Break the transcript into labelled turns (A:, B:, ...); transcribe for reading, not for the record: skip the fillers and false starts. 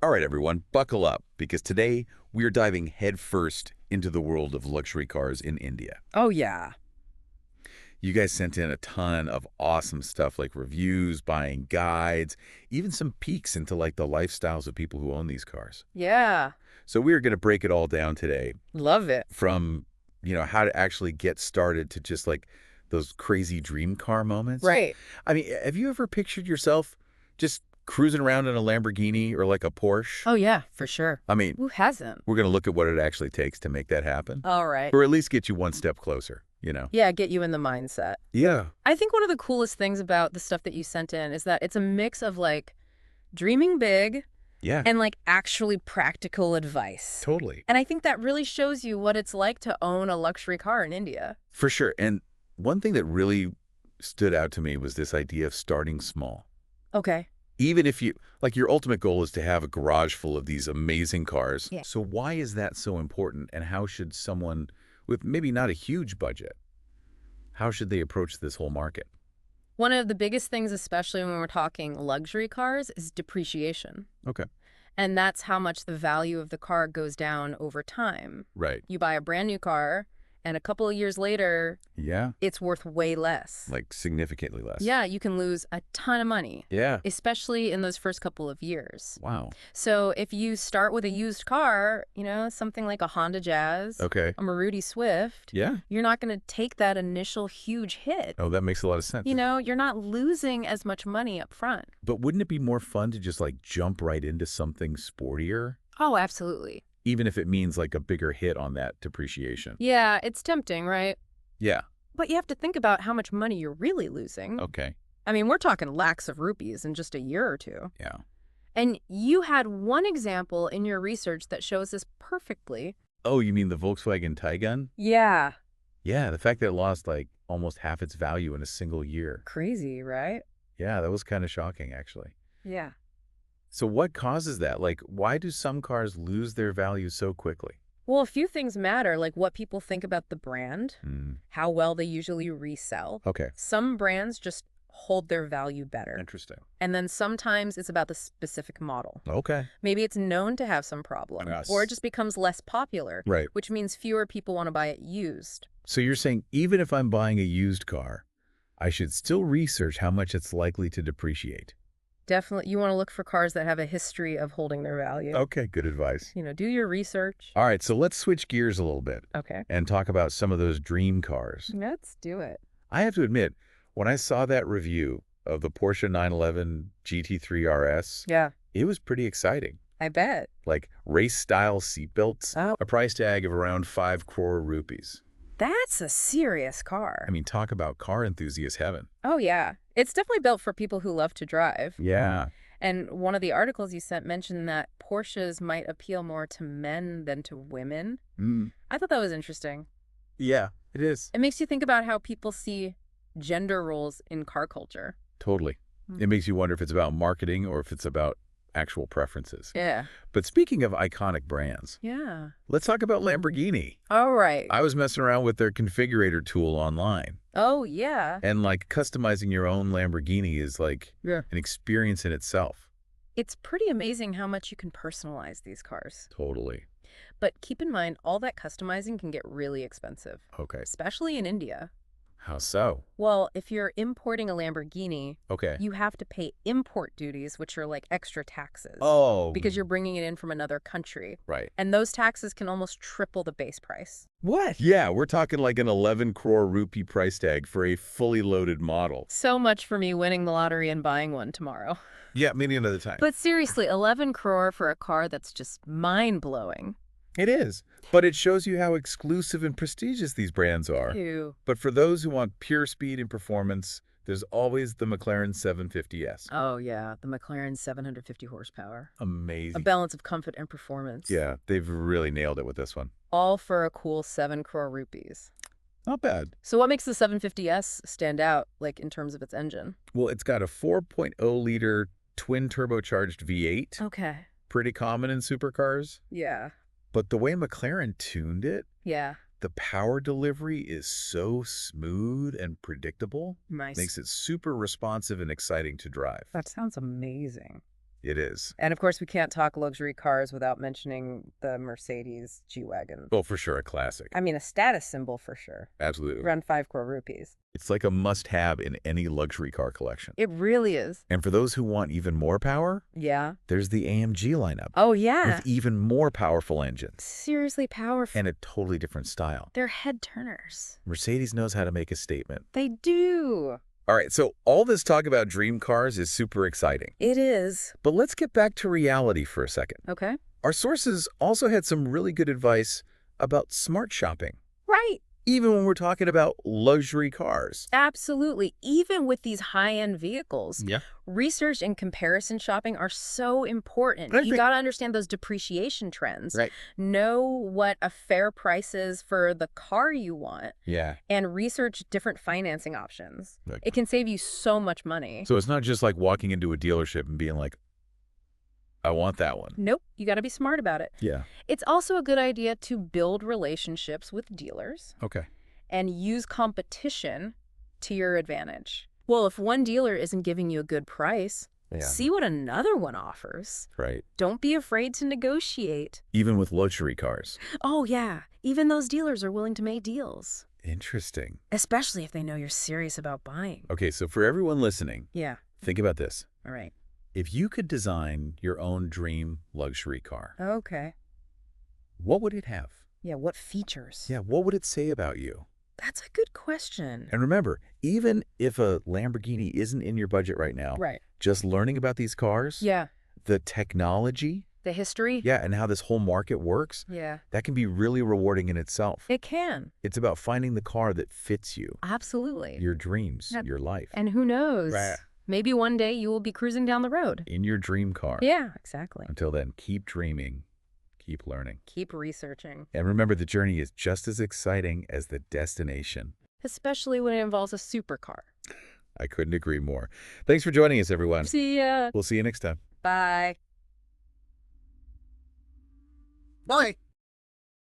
A: All right, everyone, buckle up, because today we are diving headfirst into the world of luxury cars in India.
B: Oh, yeah.
A: You guys sent in a ton of awesome stuff like reviews, buying guides, even some peeks into like the lifestyles of people who own these cars.
B: Yeah.
A: So we're going to break it all down today
B: Love it.
A: from, how to actually get started to just like those crazy dream car moments.
B: Right.
A: I mean, have you ever pictured yourself just cruising around in a Lamborghini or like a Porsche?
B: Oh, yeah, for sure.
A: I mean,
B: Who hasn't?
A: we're going to look at what it actually takes to make that happen,
B: All right.
A: or at least get you one step closer.
B: Yeah, get you in the mindset.
A: Yeah.
B: I think one of the coolest things about the stuff that you sent in is that it's a mix of like dreaming big
A: Yeah,
B: and like actually practical advice.
A: totally.
B: And I think that really shows you what it's like to own a luxury car in India.
A: For sure. And one thing that really stood out to me was this idea of starting small.
B: Okay.
A: Even if your ultimate goal is to have a garage full of these amazing cars.
B: Yeah.
A: So why is that so important? And how should someone with maybe not a huge budget, how should they approach this whole market?
B: One of the biggest things, especially when we're talking luxury cars, is depreciation.
A: Okay.
B: And that's how much the value of the car goes down over time.
A: Right.
B: You buy a brand new car, and a couple of years later,
A: Yeah.
B: it's worth way less.
A: Like significantly less.
B: Yeah, you can lose a ton of money,
A: Yeah.
B: especially in those first couple of years.
A: Wow.
B: So if you start with a used car, something like a Honda Jazz,
A: Okay.
B: a Maruti Swift,
A: Yeah.
B: you're not going to take that initial huge hit.
A: Oh, that makes a lot of sense.
B: You're not losing as much money up front.
A: But wouldn't it be more fun to just like jump right into something sportier?
B: Oh, absolutely.
A: Even if it means like a bigger hit on that depreciation.
B: Yeah, it's tempting, right?
A: Yeah.
B: But you have to think about how much money you're really losing.
A: Okay.
B: I mean, we're talking lakhs of rupees in just a year or two.
A: Yeah.
B: And you had one example in your research that shows this perfectly.
A: Oh, you mean the Volkswagen Taygun?
B: Yeah.
A: Yeah, the fact that it lost like almost half its value in a single year.
B: Crazy, right?
A: Yeah, that was kind of shocking, actually.
B: Yeah.
A: So what causes that? Like, why do some cars lose their value so quickly?
B: Well, a few things matter, like what people think about the brand,
A: Hmm.
B: how well they usually resell.
A: Okay.
B: Some brands just hold their value better.
A: Interesting.
B: And then sometimes it's about the specific model.
A: Okay.
B: Maybe it's known to have some problem,
A: Yes.
B: or it just becomes less popular,
A: Right.
B: which means fewer people want to buy it used.
A: So you're saying even if I'm buying a used car, I should still research how much it's likely to depreciate?
B: Definitely, you want to look for cars that have a history of holding their value.
A: Okay, good advice.
B: Do your research.
A: All right, so let's switch gears a little bit
B: Okay.
A: and talk about some of those dream cars.
B: Let's do it.
A: I have to admit, when I saw that review of the Porsche 911 GT3 RS,
B: Yeah,
A: it was pretty exciting.
B: I bet.
A: Like race-style seatbelts,
B: Oh.
A: a price tag of around 5 crore rupees.
B: That's a serious car.
A: I mean, talk about car enthusiast heaven.
B: Oh, yeah. It's definitely built for people who love to drive.
A: Yeah.
B: And one of the articles you sent mentioned that Porsches might appeal more to men than to women.
A: Mm.
B: I thought that was interesting.
A: Yeah, it is.
B: It makes you think about how people see gender roles in car culture.
A: Totally.
B: Mm.
A: It makes you wonder if it's about marketing or if it's about actual preferences.
B: Yeah.
A: But speaking of iconic brands,
B: Yeah.
A: let's talk about Lamborghini.
B: All right.
A: I was messing around with their configurator tool online.
B: Oh, yeah.
A: And like customizing your own Lamborghini is like
B: Yeah.
A: an experience in itself.
B: It's pretty amazing how much you can personalize these cars.
A: Totally.
B: But keep in mind, all that customizing can get really expensive,
A: Okay.
B: especially in India.
A: How so?
B: Well, if you're importing a Lamborghini,
A: Okay.
B: you have to pay import duties, which are like extra taxes.
A: Oh.
B: Because you're bringing it in from another country.
A: Right.
B: And those taxes can almost triple the base price.
A: What? Yeah, we're talking like an 11 crore rupee price tag for a fully loaded model.
B: So much for me winning the lottery and buying one tomorrow.
A: Yeah, maybe another time.
B: But seriously, 11 crore for a car that's just mind-blowing.
A: It is. But it shows you how exclusive and prestigious these brands are.
B: Ew.
A: But for those who want pure speed and performance, there's always the McLaren 750S.
B: Oh, yeah, the McLaren 750 horsepower. A
A: Amazing.
B: balance of comfort and performance.
A: Yeah, they've really nailed it with this one.
B: All for a cool 7 crore rupees.
A: Not bad.
B: So what makes the 750S stand out, like, in terms of its engine?
A: Well, it's got a 4.0-liter twin turbocharged V8.
B: Okay.
A: Pretty common in supercars.
B: Yeah.
A: But the way McLaren tuned it,
B: Yeah.
A: the power delivery is so smooth and predictable.
B: Nice.
A: Makes it super responsive and exciting to drive.
B: That sounds amazing.
A: It is.
B: And of course, we can't talk luxury cars without mentioning the Mercedes G-Wagon.
A: Well, for sure, a classic.
B: I mean, a status symbol for sure.
A: Absolutely.
B: Around 5 crore rupees.
A: It's like a must-have in any luxury car collection.
B: It really is.
A: And for those who want even more power,
B: Yeah.
A: there's the AMG lineup.
B: Oh, yeah.
A: With even more powerful engines.
B: Seriously powerful.
A: And a totally different style.
B: They're head turners.
A: Mercedes knows how to make a statement.
B: They do.
A: All right, so all this talk about dream cars is super exciting.
B: It is.
A: But let's get back to reality for a second.
B: Okay.
A: Our sources also had some really good advice about smart shopping,
B: Right.
A: even when we're talking about luxury cars.
B: Absolutely. Even with these high-end vehicles,
A: Yeah.
B: research and comparison shopping are so important.
A: Right,
B: You
A: right.
B: got to understand those depreciation trends.
A: Right.
B: Know what a fair price is for the car you want,
A: Yeah.
B: and research different financing options.
A: Like-
B: It can save you so much money.
A: So it's not just like walking into a dealership and being like, I want that one.
B: Nope. You got to be smart about it.
A: Yeah.
B: It's also a good idea to build relationships with dealers
A: Okay.
B: and use competition to your advantage. Well, if one dealer isn't giving you a good price,
A: Yeah.
B: see what another one offers.
A: Right.
B: Don't be afraid to negotiate.
A: Even with luxury cars.
B: Oh, yeah. Even those dealers are willing to make deals,
A: Interesting.
B: especially if they know you're serious about buying.
A: Okay, so for everyone listening,
B: Yeah.
A: think about this.
B: All right.
A: If you could design your own dream luxury car,
B: Okay.
A: what would it have?
B: Yeah, what features?
A: Yeah, what would it say about you?
B: That's a good question.
A: And remember, even if a Lamborghini isn't in your budget right now,
B: Right.
A: just learning about these cars,
B: Yeah.
A: the technology,
B: The history?
A: yeah, and how this whole market works,
B: Yeah.
A: that can be really rewarding in itself.
B: It can.
A: It's about finding the car that fits you,
B: Absolutely.
A: your dreams,
B: Yeah.
A: your life,
B: And who knows?
A: Right.
B: Maybe one day you will be cruising down the road.
A: in your dream car.
B: Yeah, exactly.
A: Until then, keep dreaming, keep learning.
B: Keep researching,
A: And remember, the journey is just as exciting as the destination.
B: especially when it involves a supercar.
A: I couldn't agree more. Thanks for joining us, everyone.
B: See ya.
A: We'll see you next time.
B: Bye.
A: Bye.